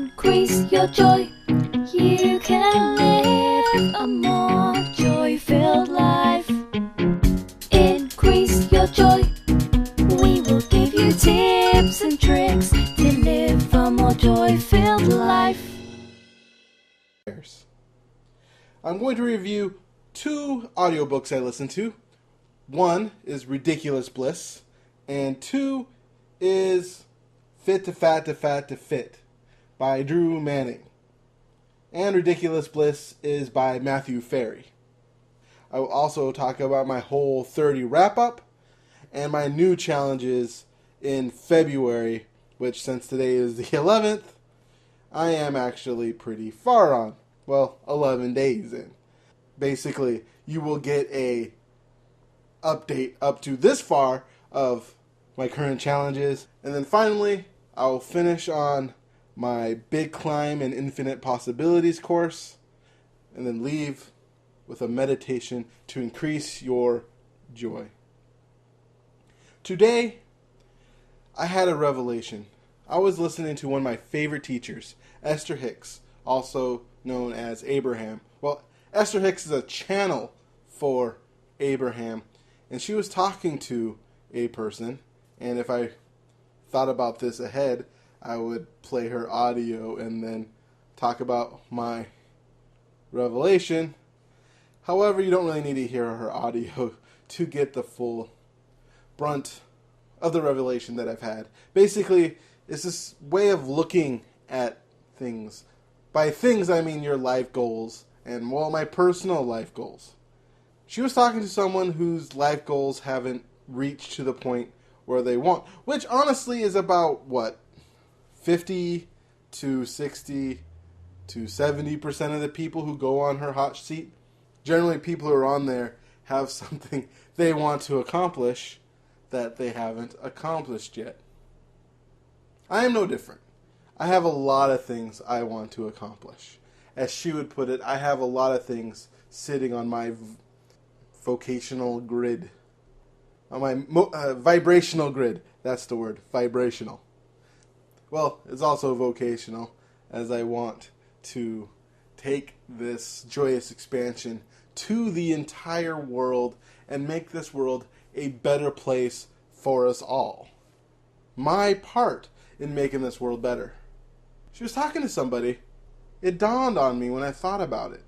Increase your joy. You can live a more joy-filled life. Increase your joy. We will give you tips and tricks to live a more joy-filled life. I'm going to review 2 audiobooks I listened to. One is Ridiculous Bliss, and 2 is Fit to Fat to Fat to Fit by Drew Manning. And Ridiculous Bliss is by Matthew Ferry. I will also talk about my Whole 30 wrap-up and my new challenges in February, which since today is the 11th, I am actually pretty far on. Well, 11 days in. Basically, you will get a update up to this far of my current challenges. And then finally, I will finish on my Big Climb and Infinite Possibilities course. And then leave with a meditation to increase your joy. Today, I had a revelation. I was listening to one of my favorite teachers, Esther Hicks, also known as Abraham. Well, Esther Hicks is a channel for Abraham, and she was talking to a person, and if I thought about this ahead, I would play her audio and then talk about my revelation. However, you don't really need to hear her audio to get the full brunt of the revelation that I've had. Basically, it's this way of looking at things. By things, I mean your life goals and, well, my personal life goals. She was talking to someone whose life goals haven't reached to the point where they want, which honestly is about, 50 to 60 to 70% of the people who go on her hot seat. Generally, people who are on there have something they want to accomplish that they haven't accomplished yet. I am no different. I have a lot of things I want to accomplish. As she would put it, I have a lot of things sitting on my vocational grid. On my vibrational grid. That's the word, vibrational. Well, it's also vocational, as I want to take this joyous expansion to the entire world and make this world a better place for us all. My part in making this world better. She was talking to somebody. It dawned on me when I thought about it.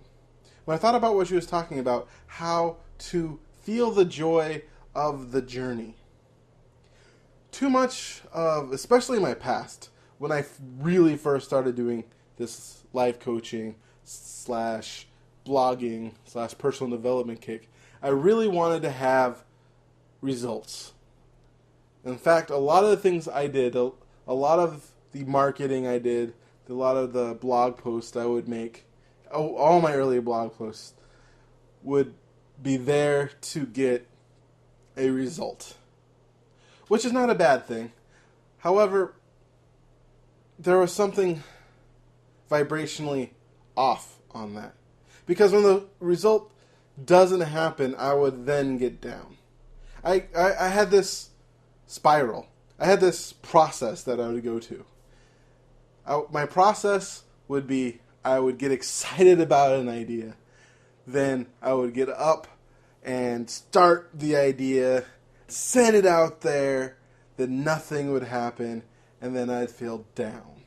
When I thought about what she was talking about, how to feel the joy of the journey. Too much of, especially in my past, when I really first started doing this life coaching slash blogging slash personal development kick, I really wanted to have results. In fact, a lot of the things I did, a lot of the marketing I did, a lot of the blog posts I would make, all my early blog posts would be there to get a result. Which is not a bad thing. However, there was something vibrationally off on that. Because when the result doesn't happen, I would then get down. I had this spiral. I had this process that I would go to. My process would be, I would get excited about an idea. Then I would get up and start the idea, send it out there, then nothing would happen, and then I'd feel down.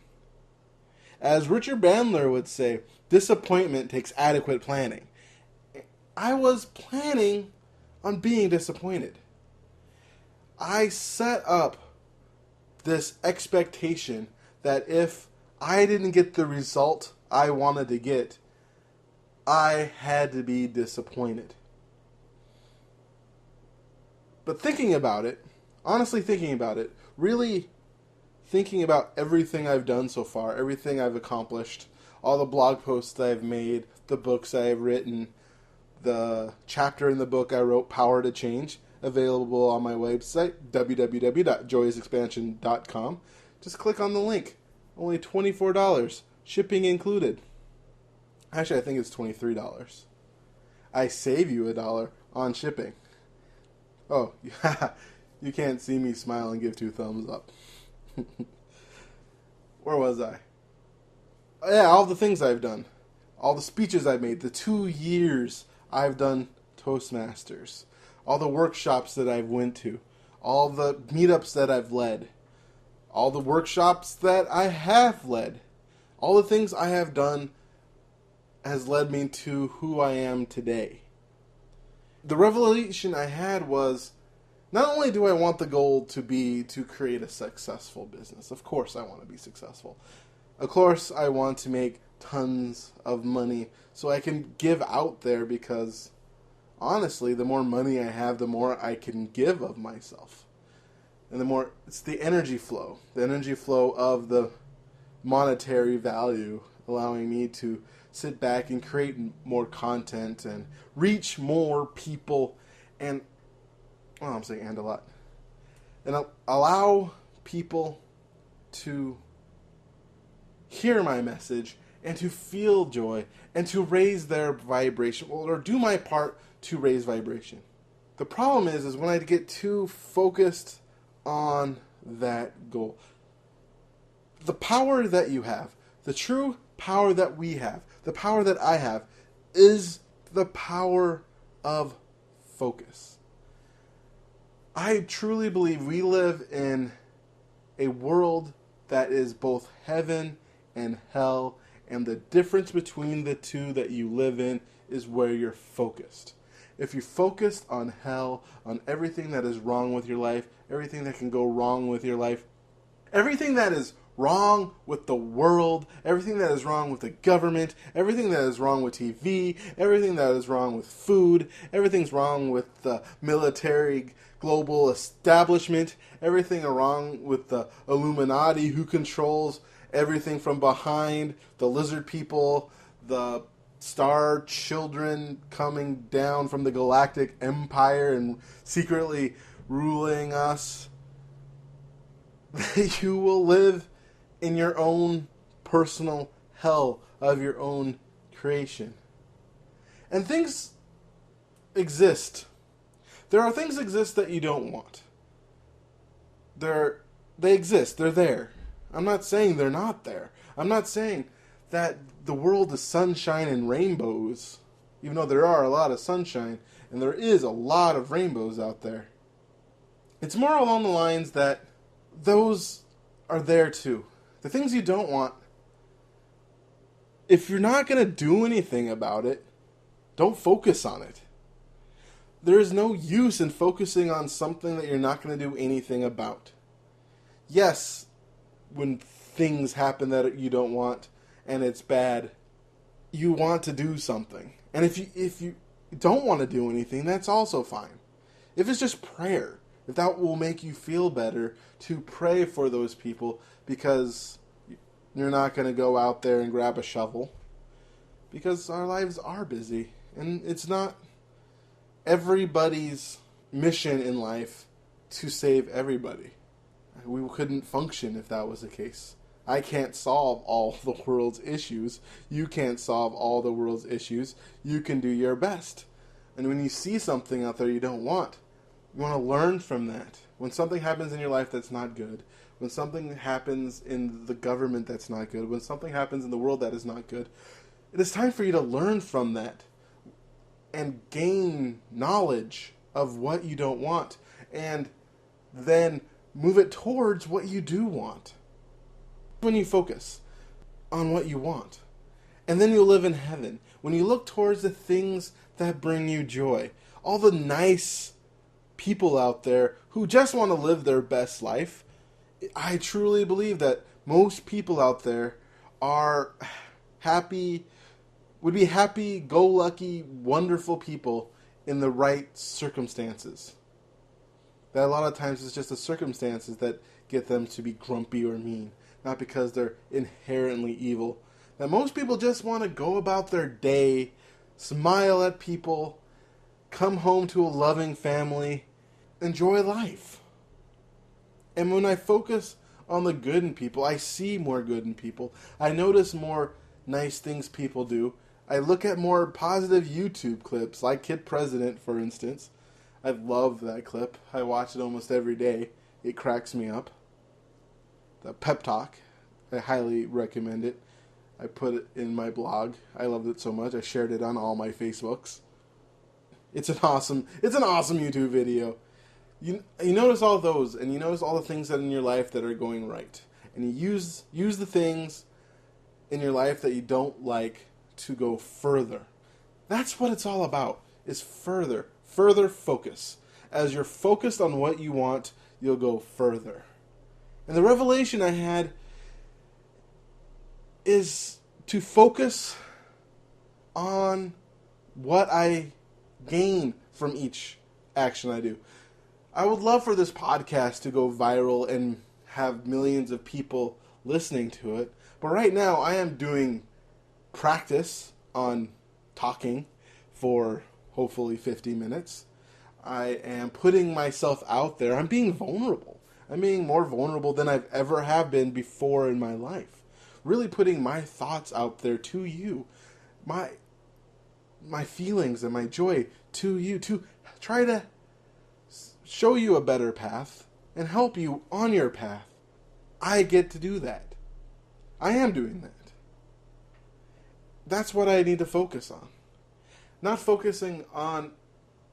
As Richard Bandler would say, disappointment takes adequate planning. I was planning on being disappointed. I set up this expectation that if I didn't get the result I wanted to get, I had to be disappointed. But thinking about it, honestly thinking about it, really thinking about everything I've done so far, everything I've accomplished, all the blog posts I've made, the books I've written, the chapter in the book I wrote, Power to Change, available on my website, www.joyousexpansion.com. Just click on the link. Only $24, shipping included. Actually, I think it's $23. I save you $1 on shipping. Oh, you can't see me smile and give 2 thumbs up. Where was I? Yeah, all the things I've done, all the speeches I've made, the 2 years I've done Toastmasters, all the workshops that I've went to, all the meetups that I've led, all the workshops that I have led, all the things I have done has led me to who I am today. The revelation I had was, not only do I want the goal to be to create a successful business, of course I want to be successful. Of course I want to make tons of money so I can give out there, because honestly, the more money I have, the more I can give of myself. And the more, it's the energy flow of the monetary value allowing me to sit back and create more content and reach more people and, well, I'm saying and a lot, and allow people to hear my message and to feel joy and to raise their vibration, or do my part to raise vibration. The problem is when I get too focused on that goal. The power that you have, the true power that we have, the power that I have, is the power of focus. I truly believe we live in a world that is both heaven and hell, and the difference between the two that you live in is where you're focused. If you're focused on hell, on everything that is wrong with your life, everything that can go wrong with your life, everything that is wrong with the world, everything that is wrong with the government, everything that is wrong with TV, everything that is wrong with food, everything's wrong with the military global establishment, everything wrong with the Illuminati who controls everything from behind, the lizard people, the star children coming down from the galactic empire and secretly ruling us. You will live in your own personal hell of your own creation. And things exist. There are things exist that you don't want. They exist. They're there. I'm not saying they're not there. I'm not saying that the world is sunshine and rainbows, even though there are a lot of sunshine and there is a lot of rainbows out there. It's more along the lines that those are there too. The things you don't want, if you're not going to do anything about it, don't focus on it. There is no use in focusing on something that you're not going to do anything about. Yes, when things happen that you don't want and it's bad, you want to do something. And if you don't want to do anything, that's also fine. If it's just prayer, if that will make you feel better, to pray for those people, because you're not going to go out there and grab a shovel, because our lives are busy, and it's not everybody's mission in life to save everybody. We couldn't function if that was the case. I can't solve all the world's issues. You can't solve all the world's issues. You can do your best. And when you see something out there you don't want, you want to learn from that. When something happens in your life that's not good, when something happens in the government that's not good, when something happens in the world that is not good, it is time for you to learn from that and gain knowledge of what you don't want, and then move it towards what you do want. When you focus on what you want, and then you'll live in heaven. When you look towards the things that bring you joy, all the nice people out there who just want to live their best life, I truly believe that most people out there are happy, would be happy-go-lucky, wonderful people in the right circumstances. That a lot of times it's just the circumstances that get them to be grumpy or mean, not because they're inherently evil. That most people just want to go about their day, smile at people, come home to a loving family, enjoy life. And when I focus on the good in people, I see more good in people. I notice more nice things people do. I look at more positive YouTube clips, like Kid President, for instance. I love that clip. I watch it almost every day. It cracks me up. The pep talk. I highly recommend it. I put it in my blog. I loved it so much. I shared it on all my Facebooks. It's an awesome YouTube video. You notice all those, and you notice all the things that in your life that are going right, and you use the things in your life that you don't like to go further. That's what it's all about. Is further focus. As you're focused on what you want, you'll go further. And the revelation I had is to focus on what I gain from each action I do. I would love for this podcast to go viral and have millions of people listening to it. But right now I am doing practice on talking for hopefully 50 minutes. I am putting myself out there. I'm being vulnerable. I'm being more vulnerable than I've ever have been before in my life. Really putting my thoughts out there to you. My feelings and my joy to you, to try to show you a better path and help you on your path. I get to do that. I am doing that. That's what I need to focus on. Not focusing on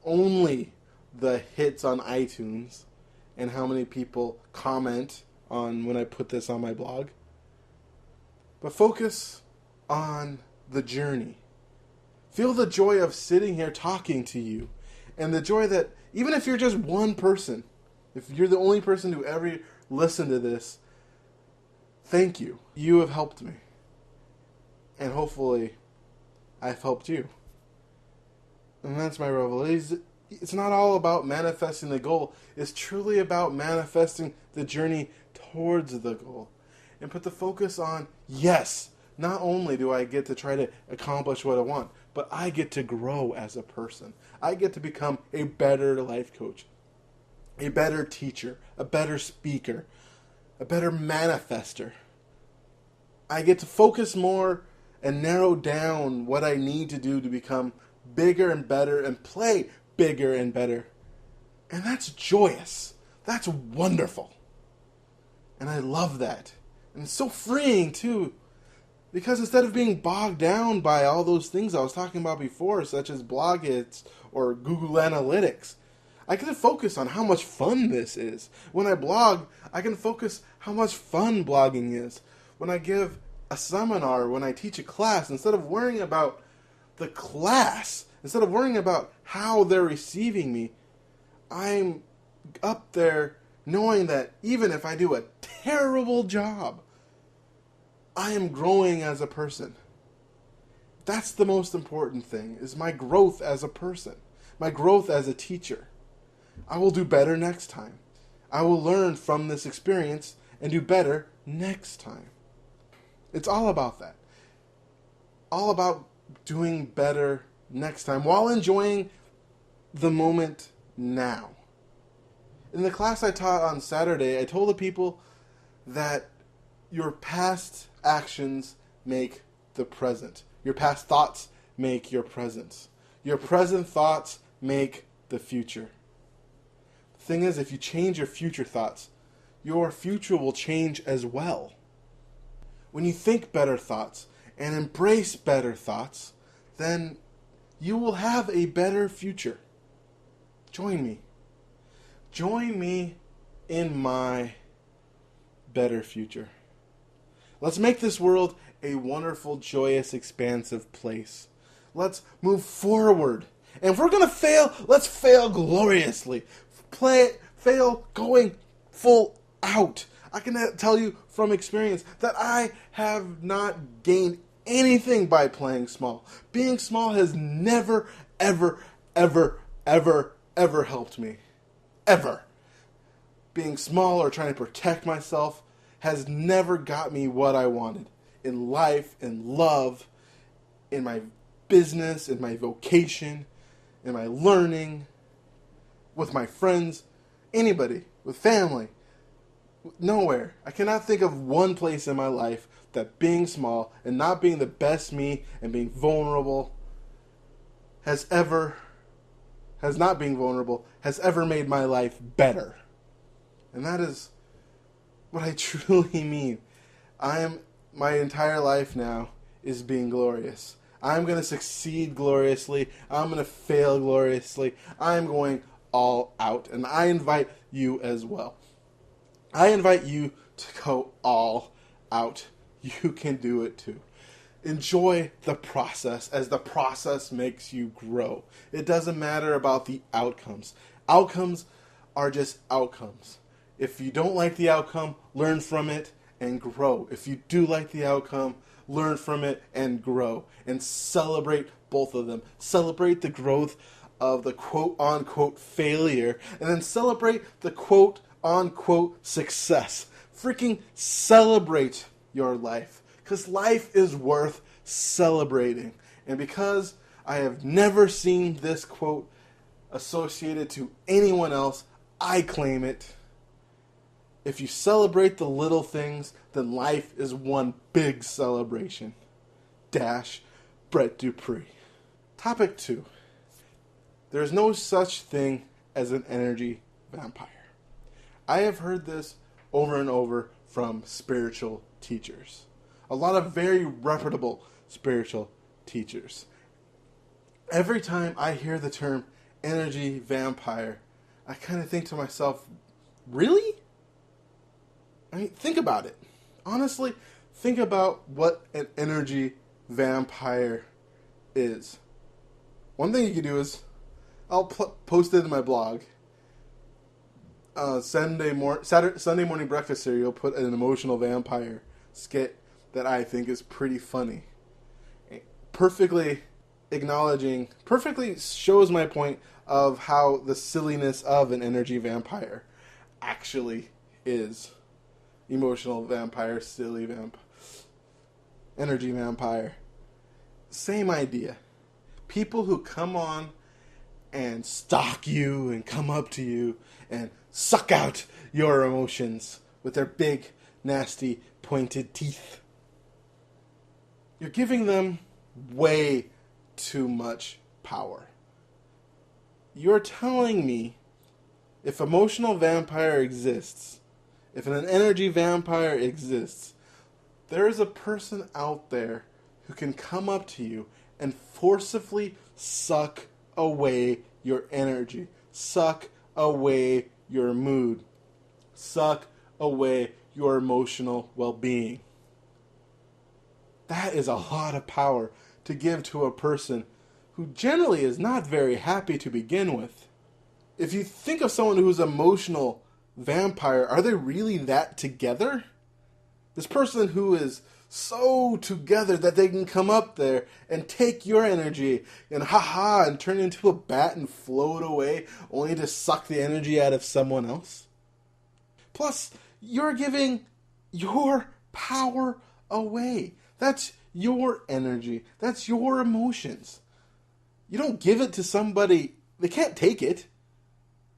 only the hits on iTunes and how many people comment on when I put this on my blog, but focus on the journey. Feel the joy of sitting here talking to you, and the joy that even if you're just one person, if you're the only person who ever listened to this, thank you. You have helped me. And hopefully I've helped you. And that's my revelation. It's not all about manifesting the goal. It's truly about manifesting the journey towards the goal. And put the focus on, yes, not only do I get to try to accomplish what I want, but I get to grow as a person. I get to become a better life coach, a better teacher, a better speaker, a better manifester. I get to focus more and narrow down what I need to do to become bigger and better and play bigger and better. And that's joyous. That's wonderful. And I love that. And it's so freeing too. Because instead of being bogged down by all those things I was talking about before, such as blog hits or Google Analytics, I can focus on how much fun this is. When I blog, I can focus how much fun blogging is. When I give a seminar, when I teach a class, instead of worrying about the class, instead of worrying about how they're receiving me, I'm up there knowing that even if I do a terrible job, I am growing as a person. That's the most important thing, is my growth as a person, my growth as a teacher. I will do better next time. I will learn from this experience and do better next time. It's all about that. All about doing better next time while enjoying the moment now. In the class I taught on Saturday, I told the people that your past actions make the present. Your past thoughts make your present. Your present thoughts make the future. The thing is, if you change your future thoughts, your future will change as well. When you think better thoughts and embrace better thoughts, then you will have a better future. Join me. Join me in my better future. Let's make this world a wonderful, joyous, expansive place. Let's move forward. And if we're going to fail, let's fail gloriously. Fail going full out. I can tell you from experience that I have not gained anything by playing small. Being small has never, ever, ever, ever, ever helped me. Ever. Being small or trying to protect myself has never got me what I wanted. In life, in love, in my business, in my vocation, in my learning, with my friends, anybody, with family. Nowhere. I cannot think of one place in my life that being small and not being the best me and being vulnerable has ever made my life better. And that is what I truly mean. My entire life now is being glorious. I'm going to succeed gloriously. I'm going to fail gloriously. I'm going all out. And I invite you as well. I invite you to go all out. You can do it too. Enjoy the process as the process makes you grow. It doesn't matter about the outcomes. Outcomes are just outcomes. If you don't like the outcome, learn from it and grow. If you do like the outcome, learn from it and grow. And celebrate both of them. Celebrate the growth of the quote-unquote failure, and then celebrate the quote-unquote success. Freaking celebrate your life, because life is worth celebrating. And because I have never seen this quote associated to anyone else, I claim it. If you celebrate the little things, then life is one big celebration. Dash Brett Dupree. Topic 2. There is no such thing as an energy vampire. I have heard this over and over from spiritual teachers. A lot of very reputable spiritual teachers. Every time I hear the term energy vampire, I kind of think to myself, really? I mean, think about it. Honestly, think about what an energy vampire is. One thing you can do is, I'll post it in my blog. Sunday morning breakfast cereal put an emotional vampire skit that I think is pretty funny. Perfectly shows my point of how the silliness of an energy vampire actually is. Emotional vampire, silly vampire, energy vampire. Same idea. People who come on and stalk you and come up to you and suck out your emotions with their big, nasty, pointed teeth. You're giving them way too much power. You're telling me if emotional vampire exists, if an energy vampire exists, there is a person out there who can come up to you and forcibly suck away your energy, suck away your mood, suck away your emotional well-being. That is a lot of power to give to a person who generally is not very happy to begin with. If you think of someone who's an emotional vampire, are they really that together? This person who is so together that they can come up there and take your energy and and turn into a bat and float away only to suck the energy out of someone else. Plus, you're giving your power away. That's your energy. That's your emotions. You don't give it to somebody. They can't take it.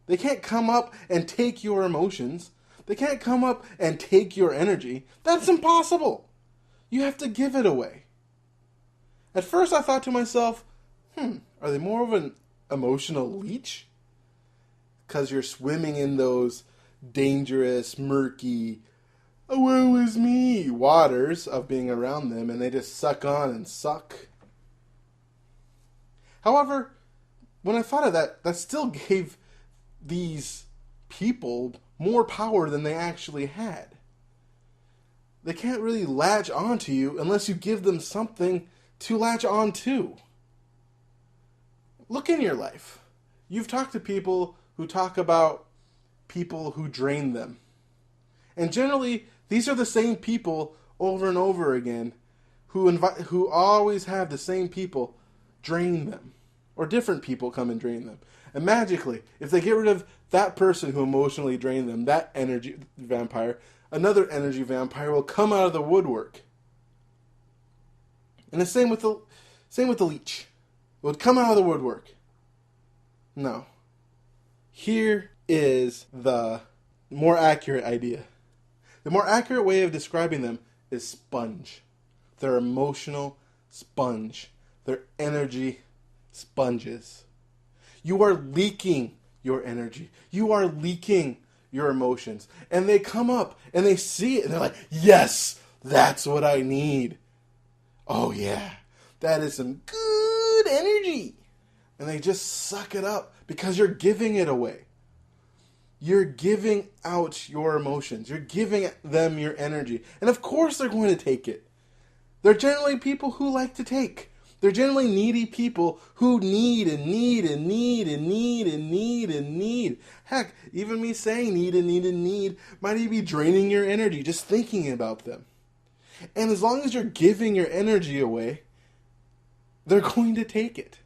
They can't come up and take your emotions. They can't come up and take your energy. That's impossible. You have to give it away. At first I thought to myself, are they more of an emotional leech? Because you're swimming in those dangerous, murky, oh, woe is me waters of being around them, and they just suck on and suck. However, when I thought of that, that still gave these people more power than they actually had. They can't really latch onto you unless you give them something to latch on to. Look in your life. You've talked to people who talk about people who drain them. And generally, these are the same people over and over again who always have the same people drain them. Or different people come and drain them. And magically, if they get rid of that person who emotionally drained them, that energy vampire, another energy vampire will come out of the woodwork. And the same with the leech. It would come out of the woodwork. No. Here is the more accurate idea. The more accurate way of describing them is sponge. They're emotional sponge. They're energy sponges. You are leaking your energy. You are leaking your emotions. And they come up and they see it and they're like, yes, that's what I need. oh yeah, that is some good energy. And they just suck it up because you're giving it away. You're giving out your emotions. You're giving them your energy. And of course they're going to take it. They're generally people who like to take. They're generally needy people who need and need and need and need and need and need. Heck, even me saying need and need and need might even be draining your energy just thinking about them. And as long as you're giving your energy away, they're going to take it.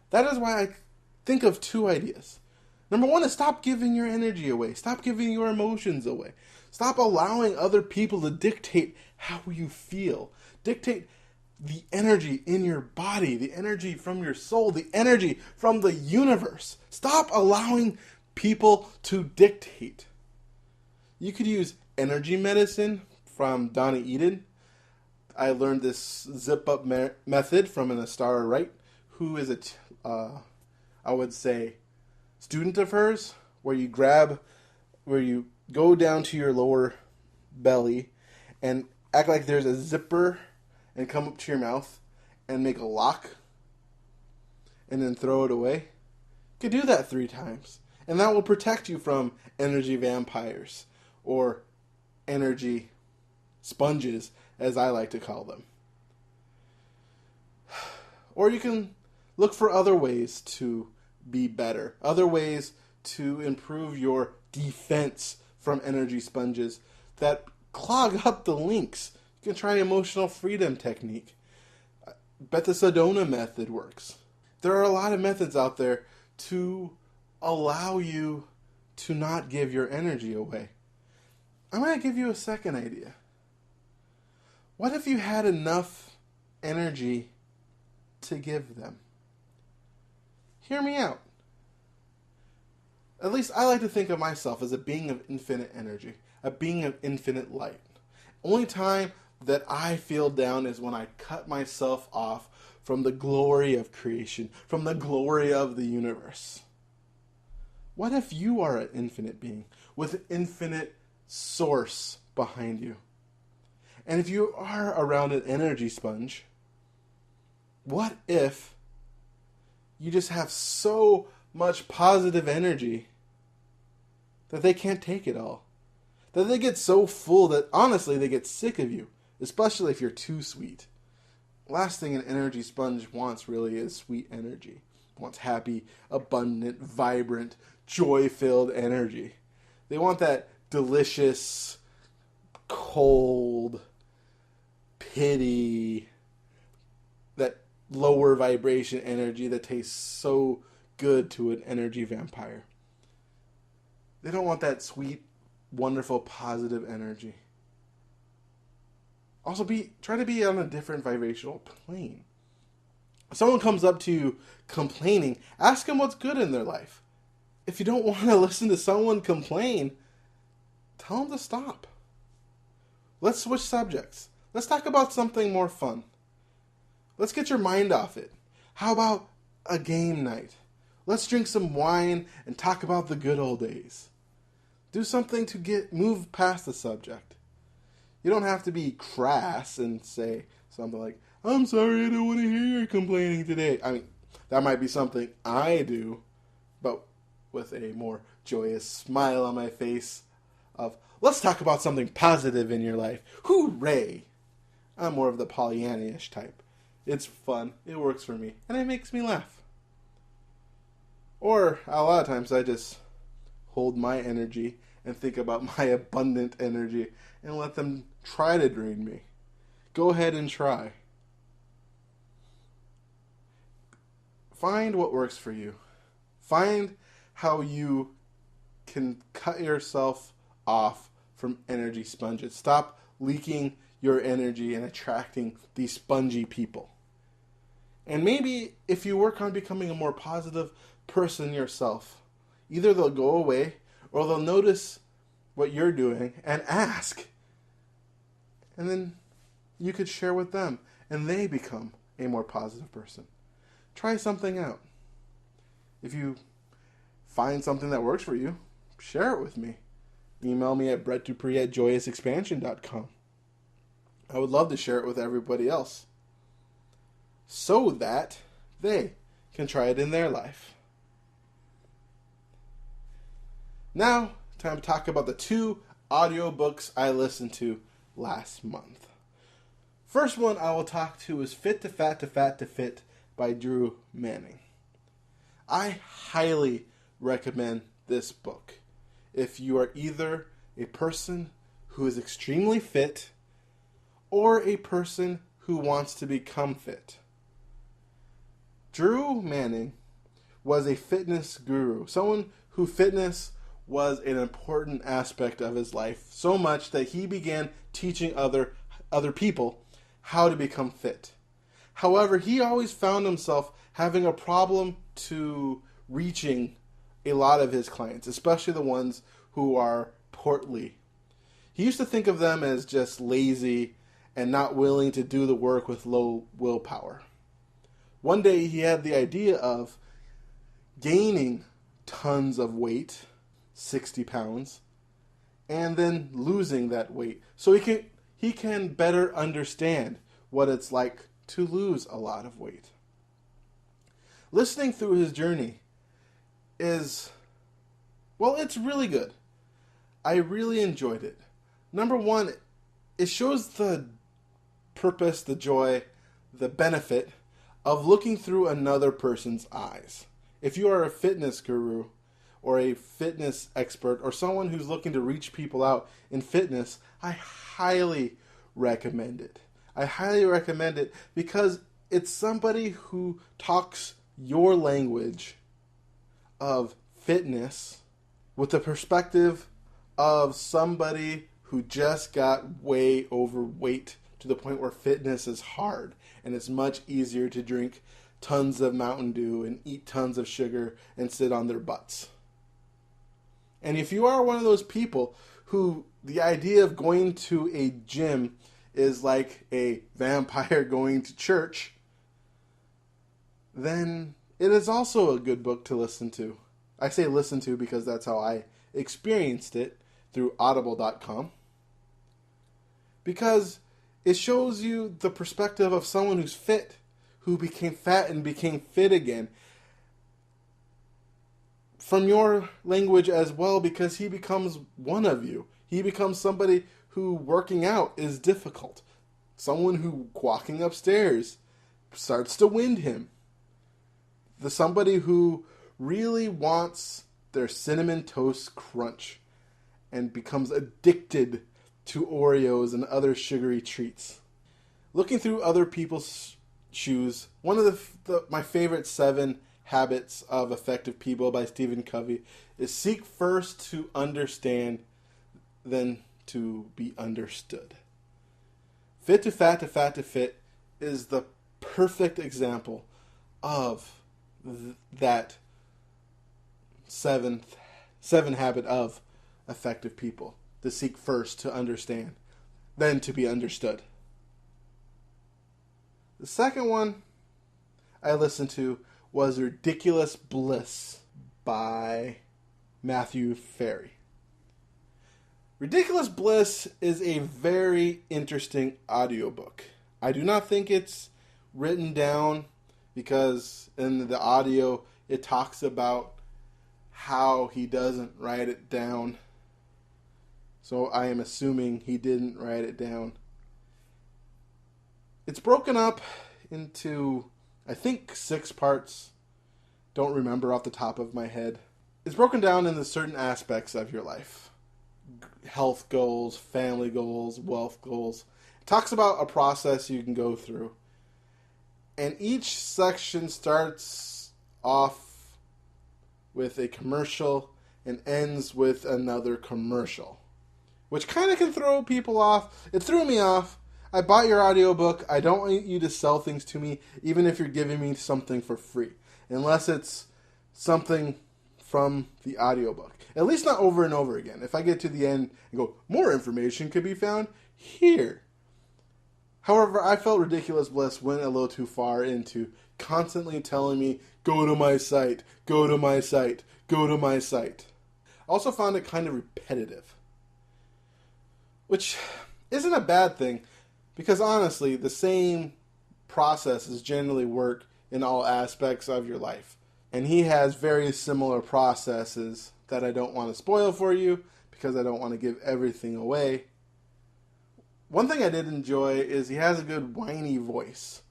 That is why I think of two ideas. Number one is stop giving your energy away. Stop giving your emotions away. Stop allowing other people to dictate how you feel. Dictate the energy in your body, the energy from your soul, the energy from the universe. Stop allowing people to dictate. You could use energy medicine from Donna Eden. I learned this zip-up method from an Astara Wright, who is I would say, student of hers, where you go down to your lower belly and act like there's a zipper and come up to your mouth and make a lock and then throw it away. You could do that 3 times. And that will protect you from energy vampires or energy sponges, as I like to call them. Or you can look for other ways to be better, other ways to improve your defense from energy sponges that clog up the links. You can try emotional freedom technique. Beta Sedona method works. There are a lot of methods out there to allow you to not give your energy away. I'm going to give you a second idea. What if you had enough energy to give them? Hear me out. At least I like to think of myself as a being of infinite energy, a being of infinite light. Only time that I feel down is when I cut myself off from the glory of creation, from the glory of the universe. What if you are an infinite being with an infinite source behind you? And if you are around an energy sponge, what if you just have so much positive energy that they can't take it all? That they get so full that honestly they get sick of you, especially if you're too sweet. Last thing an energy sponge wants really is sweet energy. It wants happy, abundant, vibrant, joy-filled energy. They want that delicious, cold, pity, that lower vibration energy that tastes so good to an energy vampire. They don't want that sweet, wonderful, positive energy. Also, try to be on a different vibrational plane. If someone comes up to you complaining, ask them what's good in their life. If you don't want to listen to someone complain, tell them to stop. Let's switch subjects. Let's talk about something more fun. Let's get your mind off it. How about a game night? Let's drink some wine and talk about the good old days. Do something to move past the subject. You don't have to be crass and say something like, I'm sorry, I don't want to hear you complaining today. I mean, that might be something I do, but with a more joyous smile on my face of, let's talk about something positive in your life. Hooray! I'm more of the Pollyanna-ish type. It's fun, it works for me, and it makes me laugh. Or, a lot of times, I just hold my energy and think about my abundant energy and let them try to drain me. Go ahead and try. Find what works for you. Find how you can cut yourself off from energy sponges. Stop leaking your energy and attracting these spongy people. And maybe if you work on becoming a more positive person yourself, either they'll go away or they'll notice what you're doing and ask. And then you could share with them and they become a more positive person. Try something out. If you find something that works for you, share it with me. Email me at brettdupree@joyousexpansion.com. I would love to share it with everybody else so that they can try it in their life. Now, time to talk about the 2 audiobooks I listened to last month. First one I will talk to is Fit to Fat to Fat to Fit by Drew Manning. I highly recommend this book if you are either a person who is extremely fit or a person who wants to become fit. Drew Manning was a fitness guru, someone who fitness was an important aspect of his life, so much that he began teaching other people how to become fit. However, he always found himself having a problem to reaching a lot of his clients, especially the ones who are portly. He used to think of them as just lazy and not willing to do the work with low willpower. One day he had the idea of gaining tons of weight, 60 pounds, and then losing that weight so he can better understand what it's like to lose a lot of weight. Listening through his journey it's really good. I really enjoyed it. Number one, it shows the purpose, the joy, the benefit of looking through another person's eyes. If you are a fitness guru or a fitness expert or someone who's looking to reach people out in fitness, I highly recommend it. I highly recommend it because it's somebody who talks your language of fitness with the perspective of somebody who just got way overweight to the point where fitness is hard and it's much easier to drink tons of Mountain Dew and eat tons of sugar and sit on their butts. And if you are one of those people who the idea of going to a gym is like a vampire going to church, then it is also a good book to listen to. I say listen to because that's how I experienced it through audible.com. Because it shows you the perspective of someone who's fit, who became fat and became fit again. From your language as well, because he becomes one of you. He becomes somebody who working out is difficult. Someone who walking upstairs starts to wind him. Somebody who really wants their cinnamon toast crunch and becomes addicted to Oreos and other sugary treats. Looking through other people's shoes, one of my favorite 7 habits of effective people by Stephen Covey is seek first to understand, then to be understood. Fit to Fat to Fat to Fit is the perfect example of that 7 habit of effective people. To seek first to understand, then to be understood. The second one I listened to was Ridiculous Bliss by Matthew Ferry. Ridiculous Bliss is a very interesting audiobook. I do not think it's written down because in the audio it talks about how he doesn't write it down. So I am assuming he didn't write it down. It's broken up into, I think, 6 parts. Don't remember off the top of my head. It's broken down into certain aspects of your life. Health goals, family goals, wealth goals. It talks about a process you can go through. And each section starts off with a commercial and ends with another commercial, which kind of can throw people off. It threw me off. I bought your audiobook. I don't want you to sell things to me, even if you're giving me something for free, unless it's something from the audiobook. At least not over and over again. If I get to the end and go, more information could be found here. However, I felt Ridiculous Bliss went a little too far into constantly telling me, go to my site, go to my site, go to my site. I also found it kind of repetitive, which isn't a bad thing, Because honestly, the same processes generally work in all aspects of your life. And he has very similar processes that I don't want to spoil for you because I don't want to give everything away. One thing I did enjoy is he has a good whiny voice.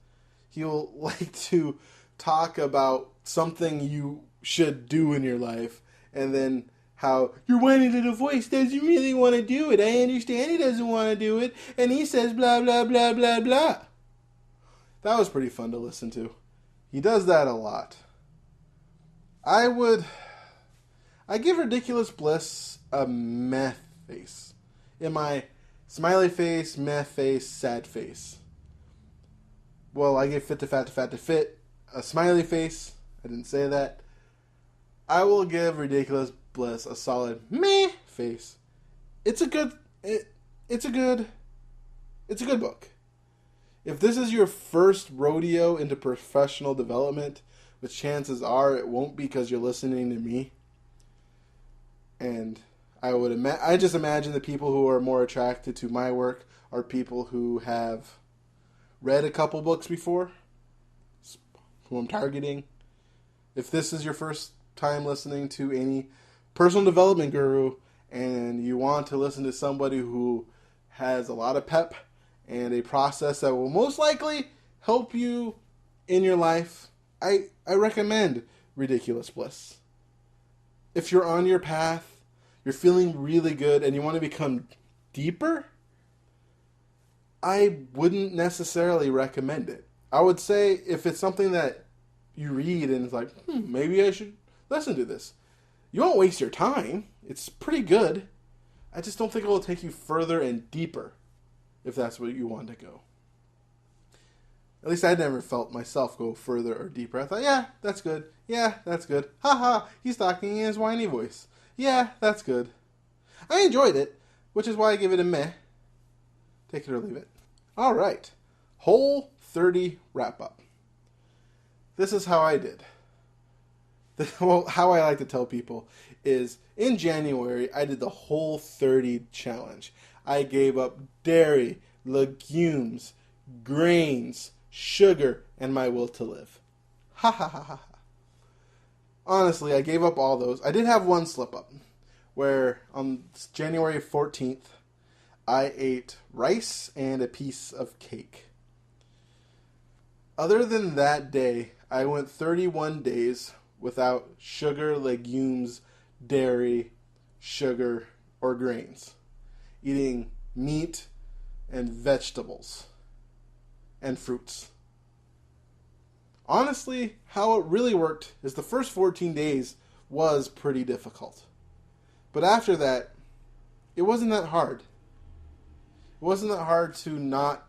He'll like to talk about something you should do in your life, and then how your whiny little voice doesn't really want to do it. I understand he doesn't want to do it, and he says blah, blah, blah, blah, blah. That was pretty fun to listen to. He does that a lot. I give Ridiculous Bliss a meh face. In my smiley face, meh face, sad face. Well, I gave Fit to Fat to Fat to Fit a smiley face. I didn't say that. I will give Ridiculous Bliss a solid meh face. It's a good book. If this is your first rodeo into professional development, which chances are it won't because you're listening to me, and I just imagine the people who are more attracted to my work are people who have read a couple books before, who I'm targeting. If this is your first time listening to any personal development guru and you want to listen to somebody who has a lot of pep and a process that will most likely help you in your life, I recommend Ridiculous Bliss. If you're on your path, you're feeling really good, and you want to become deeper, I wouldn't necessarily recommend it. I would say if it's something that you read and it's like, maybe I should listen to this. You won't waste your time. It's pretty good. I just don't think it will take you further and deeper if that's what you want to go. At least I never felt myself go further or deeper. I thought, yeah, that's good. Yeah, that's good. Ha, he's talking in his whiny voice. Yeah, that's good. I enjoyed it, which is why I give it a meh. Take it or leave it. All right. Whole 30 wrap-up. This is how I did. Well, how I like to tell people is in January, I did the Whole 30 challenge. I gave up dairy, legumes, grains, sugar, and my will to live. Ha ha ha ha. Honestly, I gave up all those. I did have one slip up where on January 14th, I ate rice and a piece of cake. Other than that day, I went 31 days without sugar, legumes, dairy, sugar, or grains. Eating meat and vegetables and fruits. Honestly, how it really worked is the first 14 days was pretty difficult. But after that, it wasn't that hard. It wasn't that hard to not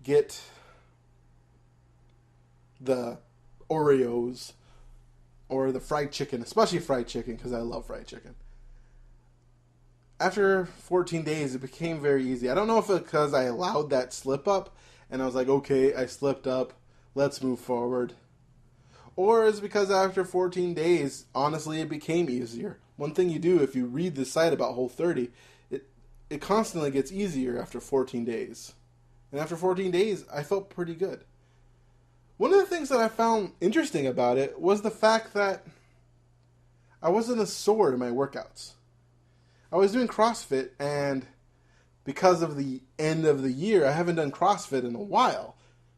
get the Oreos or the fried chicken, especially fried chicken, because I love fried chicken. After 14 days, it became very easy. I don't know if it's because I allowed that slip up, and I was like, okay, I slipped up, let's move forward. Or it's because after 14 days, honestly, it became easier. One thing you do if you read the site about Whole30, it constantly gets easier after 14 days. And after 14 days, I felt pretty good. One of the things that I found interesting about it was the fact that I wasn't as sore in my workouts. I was doing CrossFit, and because of the end of the year, I haven't done CrossFit in a while.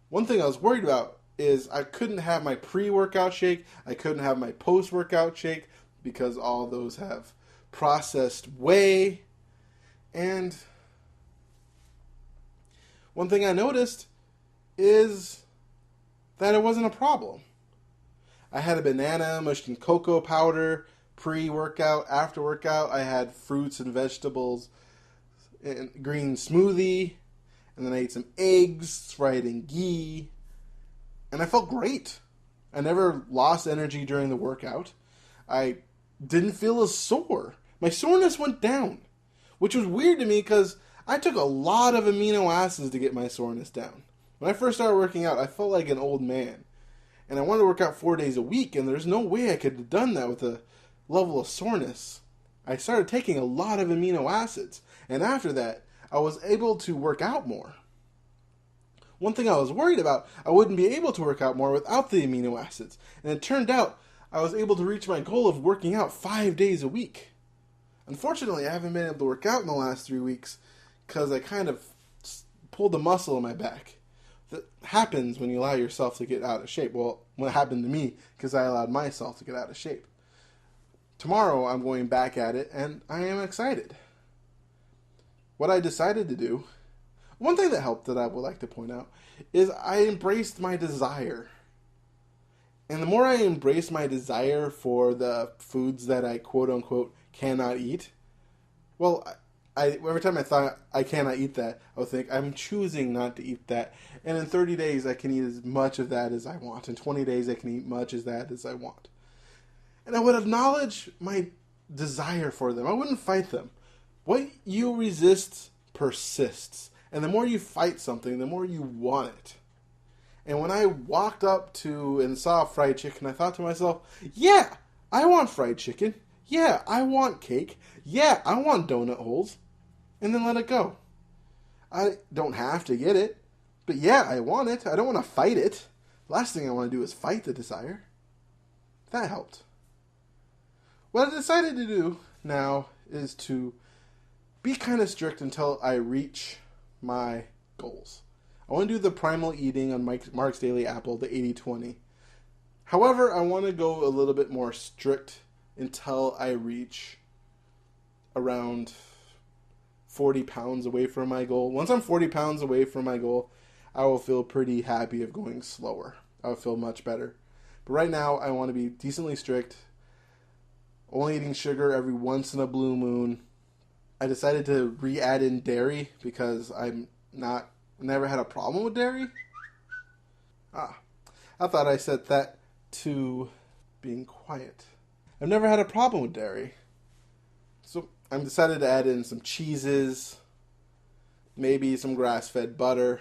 One thing I was worried about is I couldn't have my pre-workout shake, I couldn't have my post-workout shake, because all those have processed whey. And one thing I noticed is that it wasn't a problem. I had a banana mushed in cocoa powder, pre-workout, after workout. I had fruits and vegetables, and green smoothie, and then I ate some eggs fried in ghee, and I felt great. I never lost energy during the workout. I didn't feel as sore. My soreness went down, which was weird to me because I took a lot of amino acids to get my soreness down. When I first started working out, I felt like an old man. And I wanted to work out 4 days a week, and there's no way I could have done that with a level of soreness. I started taking a lot of amino acids, and after that, I was able to work out more. One thing I was worried about, I wouldn't be able to work out more without the amino acids. And it turned out I was able to reach my goal of working out 5 days a week. Unfortunately, I haven't been able to work out in the last 3 weeks because I kind of pulled a muscle in my back. That happens when you allow yourself to get out of shape. Well, what happened to me because I allowed myself to get out of shape. Tomorrow I'm going back at it and I am excited. What I decided to do, one thing that helped that I would like to point out, is I embraced my desire. And the more I embrace my desire for the foods that I quote unquote cannot eat, well, every time I thought I cannot eat that, I would think I'm choosing not to eat that. And in 30 days I can eat as much of that as I want. In 20 days I can eat much of that as I want. And I would acknowledge my desire for them. I wouldn't fight them. What you resist persists. And the more you fight something, the more you want it. And when I walked up to and saw fried chicken, I thought to myself, yeah, I want fried chicken. Yeah, I want cake. Yeah, I want donut holes. And then let it go. I don't have to get it. But yeah, I want it. I don't want to fight it. The last thing I want to do is fight the desire. That helped. What I decided to do now is to be kind of strict until I reach my goals. I want to do the primal eating on Mark's Daily Apple, the 80-20. However, I want to go a little bit more strict until I reach around 40 pounds away from my goal. Once I'm 40 pounds away from my goal, I will feel pretty happy of going slower. I will feel much better. But right now, I want to be decently strict. Only eating sugar every once in a blue moon. I decided to re-add in dairy because never had a problem with dairy. I thought I set that to being quiet. I've never had a problem with dairy. So I decided to add in some cheeses, maybe some grass-fed butter,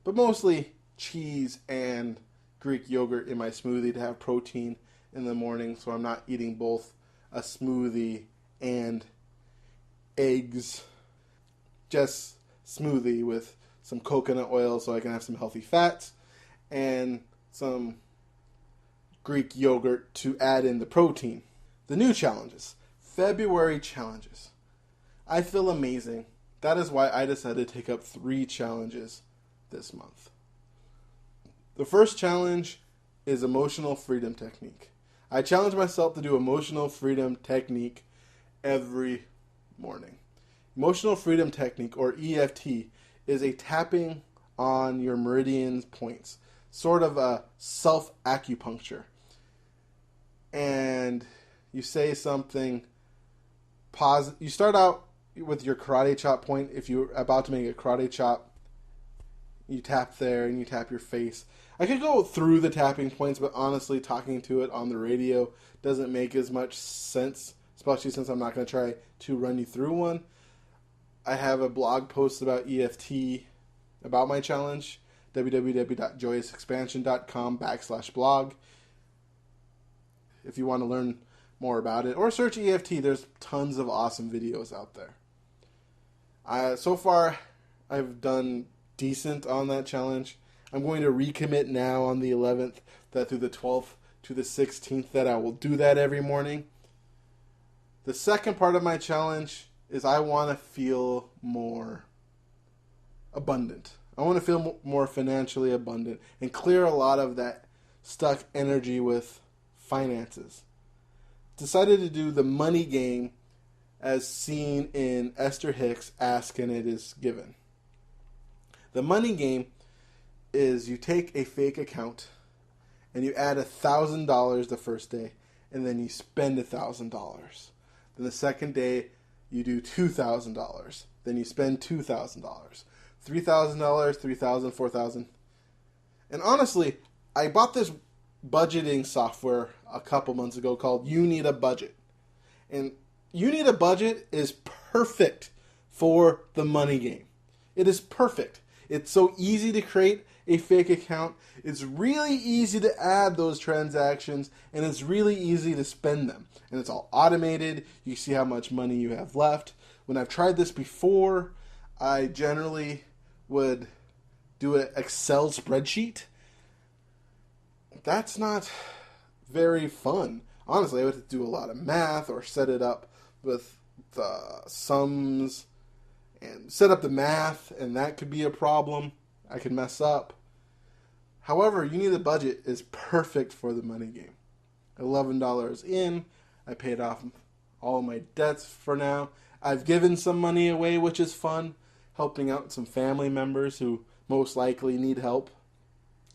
but mostly cheese and Greek yogurt in my smoothie to have protein in the morning, so I'm not eating both a smoothie and eggs. Just smoothie with some coconut oil so I can have some healthy fats and some Greek yogurt to add in the protein. The new challenges. February challenges. I feel amazing. That is why I decided to take up 3 challenges this month. The first challenge is emotional freedom technique. I challenge myself to do emotional freedom technique every morning. Emotional freedom technique, or EFT, is a tapping on your meridian points, sort of a self-acupuncture. And you say something positive. You start out with your karate chop point. If you're about to make a karate chop, you tap there and you tap your face. I could go through the tapping points, but honestly, talking to it on the radio doesn't make as much sense, especially since I'm not going to try to run you through one. I have a blog post about EFT, about my challenge, www.joyousexpansion.com/blog. If you want to learn more about it, or search EFT, there's tons of awesome videos out there. So far, I've done decent on that challenge. I'm going to recommit now on the 11th, that through the 12th to the 16th, that I will do that every morning. The second part of my challenge is I want to feel more abundant. I want to feel more financially abundant and clear a lot of that stuck energy with finances. Decided to do the money game as seen in Esther Hicks' Ask and It Is Given. The money game is you take a fake account and you add $1,000 the first day and then you spend $1,000. Then the second day you do $2,000. Then you spend $2,000. $3,000, $3,000, $4,000. And honestly, I bought this budgeting software a couple months ago called You Need a Budget. And You Need a Budget is perfect for the money game. It is perfect. It's so easy to create a fake account. It's really easy to add those transactions, and it's really easy to spend them. And it's all automated. You see how much money you have left. When I've tried this before, I generally would do an Excel spreadsheet. That's not very fun. Honestly, I would have to do a lot of math or set it up with the sums and set up the math, and that could be a problem. I could mess up. However, You Need a Budget is perfect for the money game. $11 in, I paid off all my debts for now. I've given some money away, which is fun, helping out some family members who most likely need help.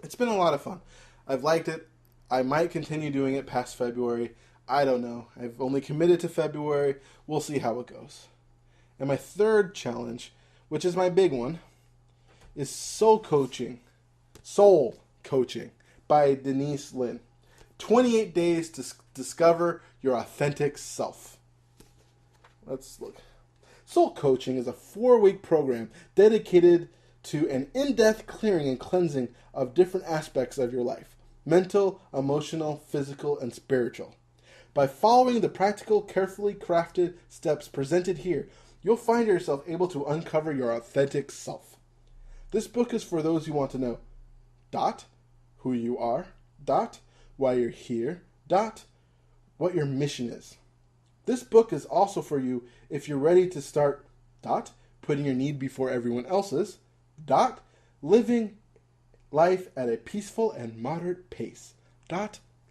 It's been a lot of fun. I've liked it. I might continue doing it past February. I don't know. I've only committed to February. We'll see how it goes. And my third challenge, which is my big one, is Soul Coaching by Denise Linn. 28 days to discover your authentic self. Let's look. Soul Coaching is a 4-week program dedicated to an in-depth clearing and cleansing of different aspects of your life: mental, emotional, physical, and spiritual. By following the practical, carefully crafted steps presented here, you'll find yourself able to uncover your authentic self. This book is for those who want to know who you are, why you're here, what your mission is. This book is also for you if you're ready to start putting your need before everyone else's, living life at a peaceful and moderate pace,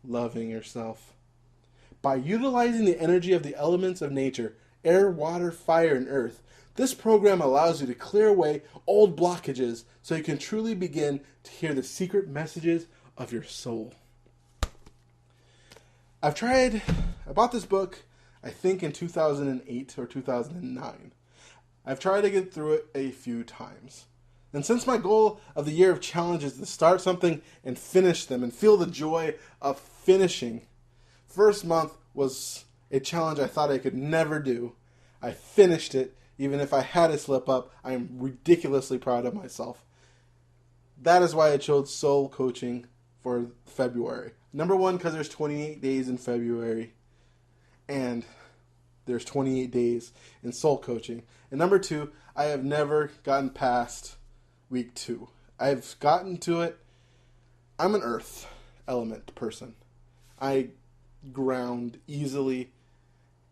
loving yourself. By utilizing the energy of the elements of nature, air, water, fire, and earth, this program allows you to clear away old blockages so you can truly begin to hear the secret messages of your soul. I bought this book, I think in 2008 or 2009. I've tried to get through it a few times. And since my goal of the year of challenge is to start something and finish them and feel the joy of finishing, first month was a challenge I thought I could never do. I finished it. Even if I had a slip up, I am ridiculously proud of myself. That is why I chose Soul Coaching for February. Number one, because there's 28 days in February. And there's 28 days in Soul Coaching. And number two, I have never gotten past week 2. I've gotten to it. I'm an earth element person. I ground easily.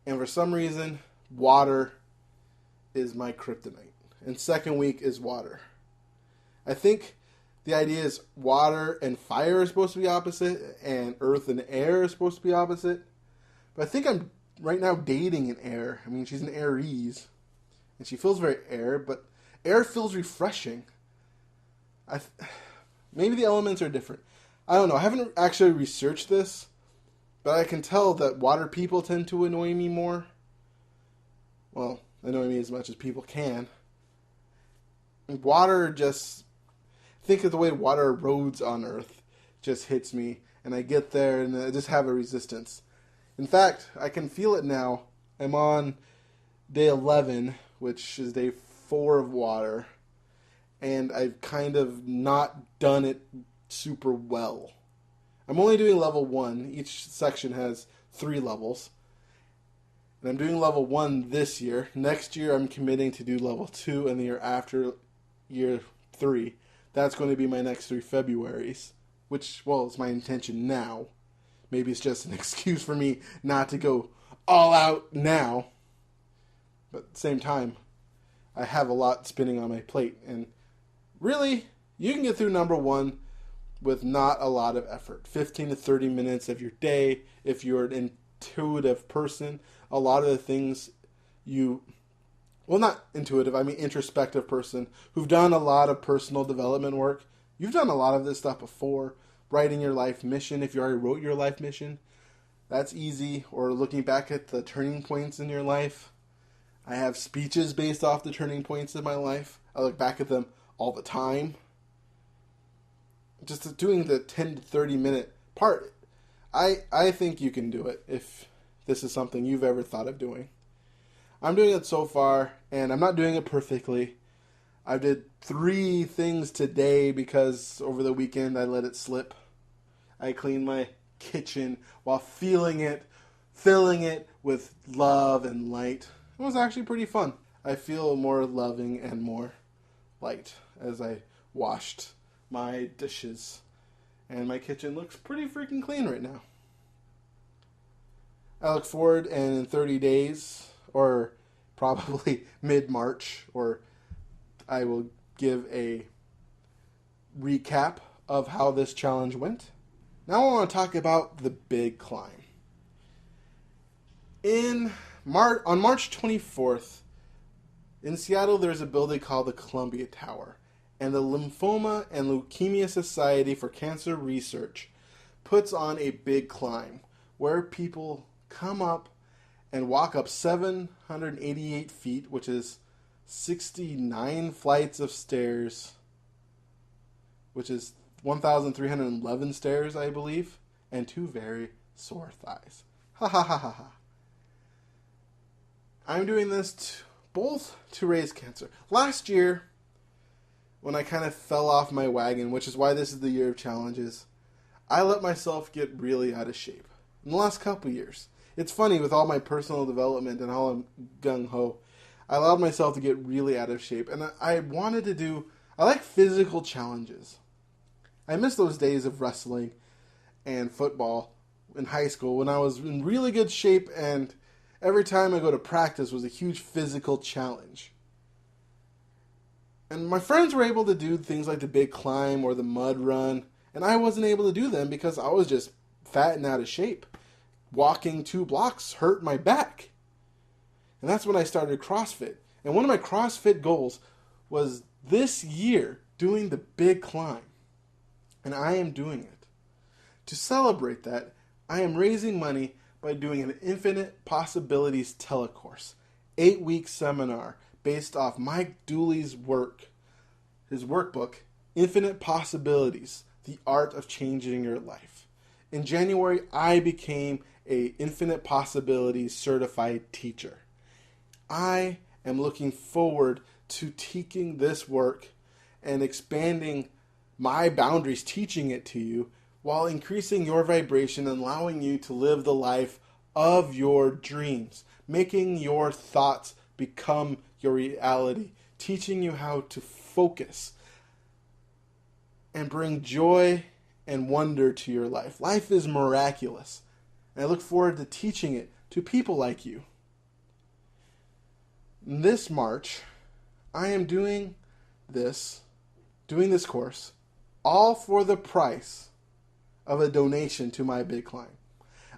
And for some reason, water is my kryptonite. And second week is water. I think the idea is water and fire are supposed to be opposite, and earth and air are supposed to be opposite. But I think I'm right now dating an air. I mean, she's an Aries, and she feels very air, but air feels refreshing. Maybe the elements are different. I don't know. I haven't actually researched this, but I can tell that water people tend to annoy me more. Well, annoy me as much as people can. Water just... think of the way water erodes on Earth. Just hits me, and I get there, and I just have a resistance. In fact, I can feel it now. I'm on day 11, which is day 4 of water, and I've kind of not done it super well. I'm only doing level 1. Each section has 3 levels. And I'm doing level 1 this year. Next year I'm committing to do level 2, and the year after, year 3. That's going to be my next 3 Februaries. Which, well, is my intention now. Maybe it's just an excuse for me not to go all out now. But at the same time, I have a lot spinning on my plate. And really, you can get through number 1 with not a lot of effort. 15 to 30 minutes of your day. If you're an intuitive person, a lot of the things well, not intuitive, I mean introspective person who've done a lot of personal development work. You've done a lot of this stuff before. Writing your life mission, if you already wrote your life mission, that's easy. Or looking back at the turning points in your life. I have speeches based off the turning points in my life. I look back at them all the time. Just doing the 10 to 30 minute part, I think you can do it if this is something you've ever thought of doing. I'm doing it so far, and I'm not doing it perfectly. I did 3 things today because over the weekend I let it slip. I cleaned my kitchen while filling it with love and light. It was actually pretty fun. I feel more loving and more light as I washed my dishes, and my kitchen looks pretty freaking clean right now. I look forward, and in 30 days, or probably mid-March, or I will give a recap of how this challenge went. Now I want to talk about the big climb. On March 24th, in Seattle, there's a building called the Columbia Tower, and the Lymphoma and Leukemia Society for Cancer Research puts on a big climb where people come up and walk up 788 feet, which is 69 flights of stairs, which is 1,311 stairs, I believe, and 2 very sore thighs. Ha ha ha ha ha. I'm doing this both to raise cancer. Last year, when I kind of fell off my wagon, which is why this is the year of challenges, I let myself get really out of shape. In the last couple years, it's funny with all my personal development and how I'm gung-ho, I allowed myself to get really out of shape. And I like physical challenges. I miss those days of wrestling and football in high school when I was in really good shape, and every time I go to practice was a huge physical challenge. And my friends were able to do things like the big climb or the mud run, and I wasn't able to do them because I was just fat and out of shape. Walking 2 blocks hurt my back. And that's when I started CrossFit. And one of my CrossFit goals was this year doing the big climb. And I am doing it. To celebrate that, I am raising money by doing an Infinite Possibilities telecourse, 8-week seminar based off Mike Dooley's work, his workbook, Infinite Possibilities, The Art of Changing Your Life. In January, I became a Infinite Possibilities certified teacher. I am looking forward to teaching this work and expanding my boundaries, teaching it to you, while increasing your vibration and allowing you to live the life of your dreams, making your thoughts become your reality, teaching you how to focus and bring joy and wonder to your life. Life is miraculous, and I look forward to teaching it to people like you. This March, I am doing this course, all for the price of a donation to my big climb.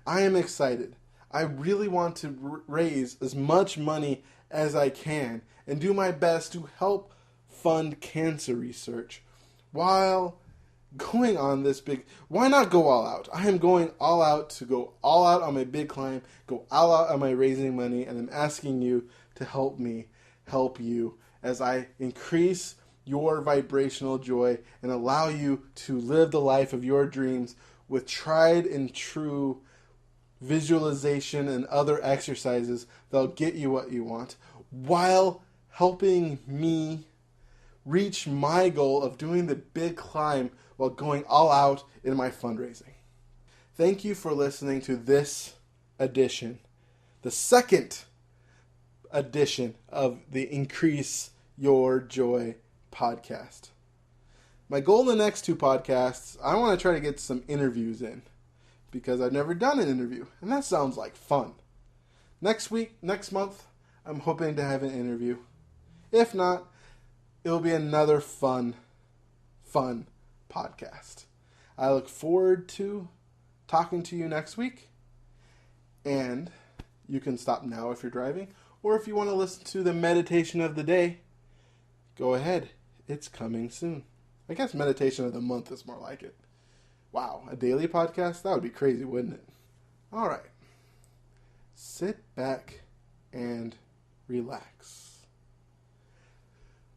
I am excited. I really want to raise as much money as I can and do my best to help fund cancer research while going on this big... Why not go all out? I am going all out to go all out on my big climb, go all out on my raising money, and I'm asking you to help me help you as I increase your vibrational joy and allow you to live the life of your dreams with tried and true visualization and other exercises that'll get you what you want, while helping me reach my goal of doing the big climb while going all out in my fundraising. Thank you for listening to this edition, the second edition of the Increase Your Joy podcast. My goal in the next 2 podcasts, I want to try to get some interviews in, because I've never done an interview, and that sounds like fun. Next month, I'm hoping to have an interview. If not, it'll be another fun podcast. I look forward to talking to you next week, and you can stop now if you're driving, or if you want to listen to the meditation of the day, go ahead. It's coming soon. I guess meditation of the month is more like it. Wow, a daily podcast? That would be crazy, wouldn't it? All right. Sit back and relax.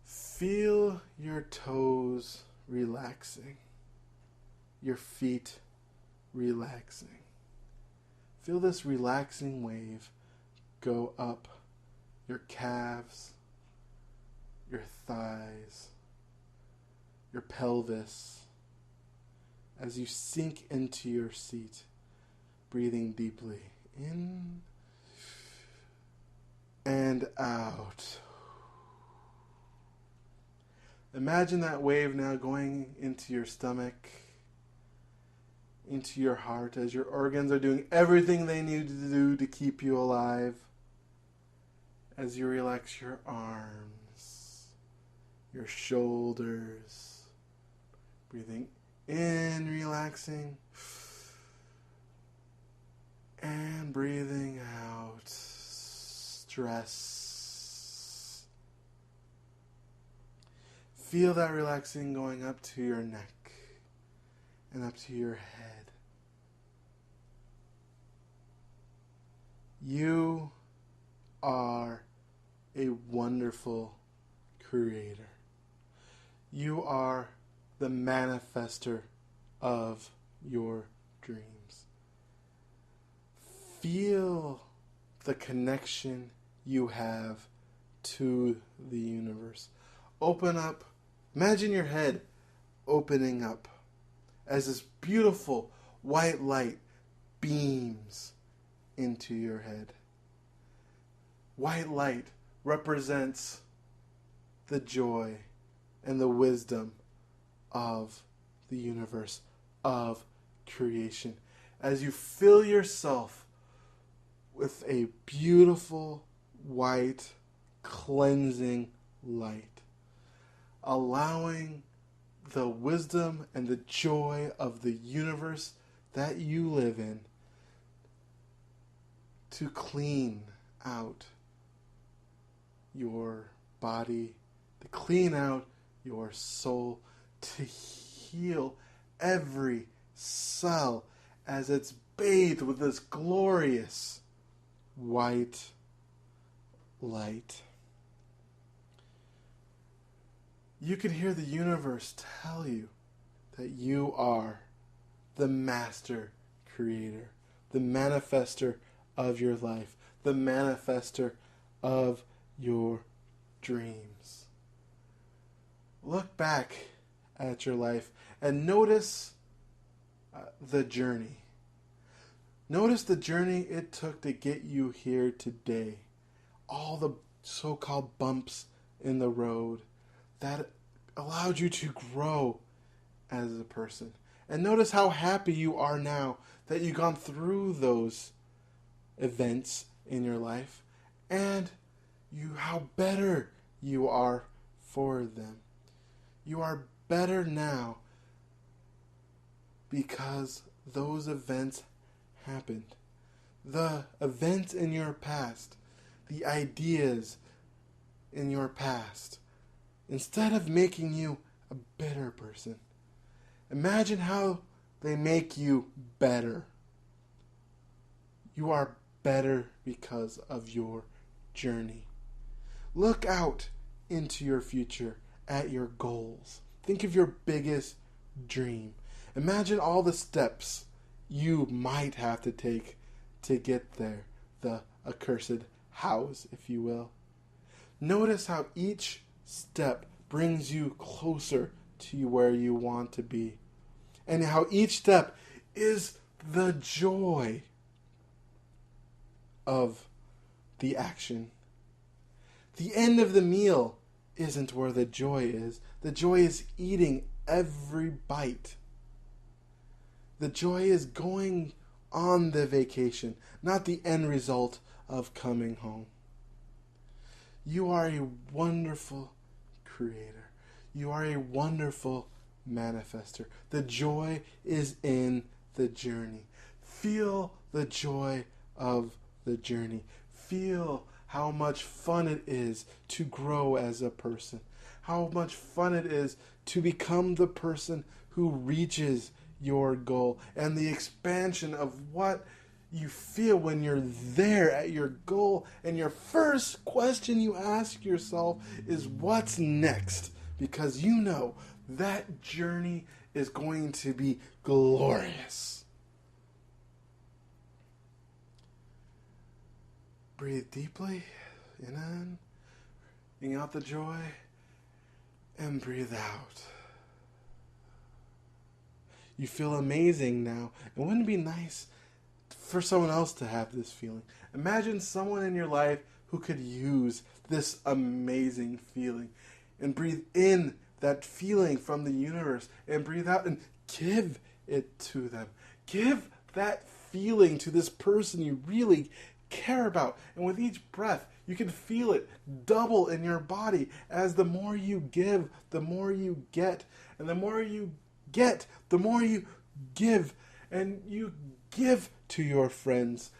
Feel your toes relaxing. Your feet relaxing. Feel this relaxing wave go up your calves, your thighs, your pelvis, as you sink into your seat, breathing deeply in and out. Imagine that wave now going into your stomach, into your heart, as your organs are doing everything they need to do to keep you alive. As you relax your arms, your shoulders, breathing in, relaxing, and breathing out stress. Feel that relaxing going up to your neck and up to your head. You are a wonderful creator. You are the manifester of your dreams. Feel the connection you have to the universe. Open up. Imagine your head opening up as this beautiful white light beams into your head. White light represents the joy and the wisdom of the universe, of creation. As you fill yourself with a beautiful white cleansing light, allowing the wisdom and the joy of the universe that you live in to clean out your body, to clean out your soul, to heal every cell as it's bathed with this glorious white light. You can hear the universe tell you that you are the master creator, the manifester of your life, the manifester of your dreams. Look back at your life and notice the journey. Notice the journey it took to get you here today. All the so-called bumps in the road that allowed you to grow as a person. And notice how happy you are now that you've gone through those events in your life, and how better you are for them. You are better now because those events happened. The events in your past, the ideas in your past, instead of making you a better person, imagine how they make you better. You are better because of your journey. Look out into your future at your goals. Think of your biggest dream. Imagine all the steps you might have to take to get there, the accursed house, if you will. Notice how each step brings you closer to where you want to be, and how each step is the joy of the action. The end of the meal isn't where the joy is. The joy is eating every bite. The joy is going on the vacation, not the end result of coming home. You are a wonderful creator. You are a wonderful manifester. The joy is in the journey. Feel the joy of the journey. Feel how much fun it is to grow as a person. How much fun it is to become the person who reaches your goal, and the expansion of what you feel when you're there at your goal, and your first question you ask yourself is, what's next? Because you know that journey is going to be glorious. Breathe deeply, in out the joy, and breathe out. You feel amazing now. And wouldn't it be nice for someone else to have this feeling? Imagine someone in your life who could use this amazing feeling. And breathe in that feeling from the universe and breathe out and give it to them. Give that feeling to this person you really care about. And with each breath, you can feel it double in your body as the more you give, the more you get. And the more you get, the more you give. And you give to your friends.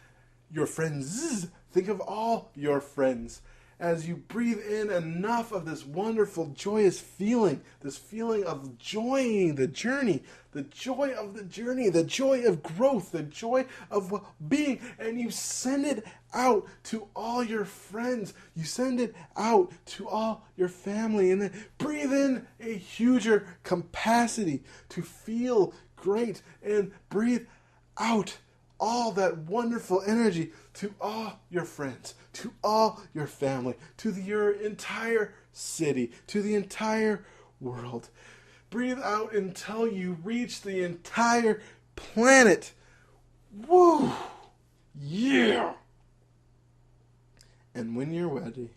Your friends. Think of all your friends. As you breathe in enough of this wonderful, joyous feeling, this feeling of joy, the journey, the joy of the journey, the joy of growth, the joy of well-being, and you send it out to all your friends. You send it out to all your family, and then breathe in a huger capacity to feel great, and breathe out all that wonderful energy to all your friends, to all your family, to your entire city, to the entire world. Breathe out until you reach the entire planet. Woo! Yeah! And when you're ready,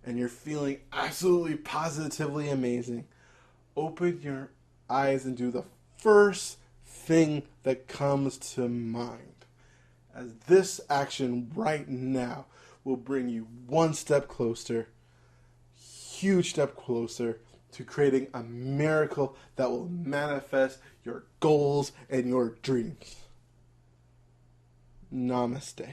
and you're feeling absolutely positively amazing, open your eyes and do the first thing that comes to mind. As this action right now will bring you one step closer, huge step closer to creating a miracle that will manifest your goals and your dreams. Namaste.